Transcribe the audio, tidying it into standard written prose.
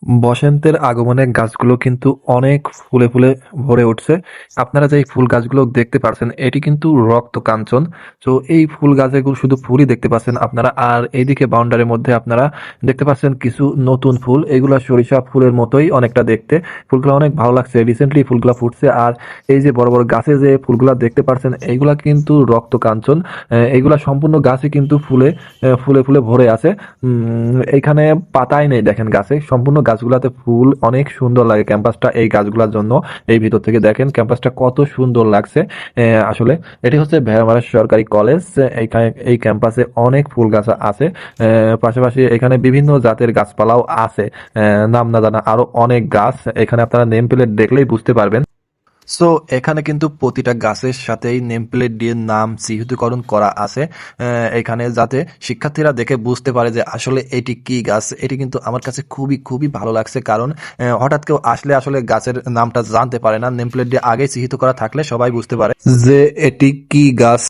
বসন্তের আগমনে গাছগুলো কিন্তু অনেক ফুলে ফুলে ভরে উঠছে। আপনারা যে এই ফুল গাছগুলো দেখতে পাচ্ছেন এটি কিন্তু রক্ত কাঞ্চন। তো এই ফুল গাছগুলো শুধু ফুলই দেখতে পাচ্ছেন আপনারা, আর এইদিকে বাউন্ডারির মধ্যে আপনারা দেখতে পাচ্ছেন কিছু নতুন ফুল, এগুলা সরিষা ফুলের মতোই অনেকটা দেখতে। ফুলগুলো অনেক ভালো লাগছে, রিসেন্টলি ফুলগুলা ফুটছে। আর এই যে বড় বড় গাছে যে ফুলগুলা দেখতে পাচ্ছেন এইগুলা কিন্তু রক্ত কাঞ্চন। এইগুলা সম্পূর্ণ গাছে কিন্তু ফুলে ফুলে ফুলে ভরে আছে। এইখানে পাতাই নেই দেখেন গাছে, সম্পূর্ণ গাছগুলাতে ফুল। অনেক সুন্দর লাগে ক্যাম্পাসটা এই গাছগুলোর জন্য। এই ভিতর থেকে দেখেন ক্যাম্পাসটা কত সুন্দর লাগছে। আসলে এটি হচ্ছে ভেড়ামারা সরকারি কলেজ। এইখানে এই ক্যাম্পাসে অনেক ফুল গাছ আছে। পাশাপাশি এখানে বিভিন্ন জাতের গাছপালাও আছে। নাম না জানা আরো অনেক গাছ, এখানে আপনারা নেম প্লেট দেখলেই বুঝতে পারবেন। সো এখানে কিন্তু প্রতিটা গাছের সাথেই নেম প্লেট দিয়ে নাম চিহ্নিতকরণ করা আছে, এখানে যাতে শিক্ষার্থীরা দেখে বুঝতে পারে যে আসলে এটি কি গাছ। এটি কিন্তু আমার কাছে খুবই খুবই ভালো লাগছে, কারণ হঠাৎ কেউ আসলে আসলে গাছের নামটা জানতে পারে না। নেম প্লেট দিয়ে আগেই চিহ্নিত করা থাকলে সবাই বুঝতে পারে যে এটি কি গাছ।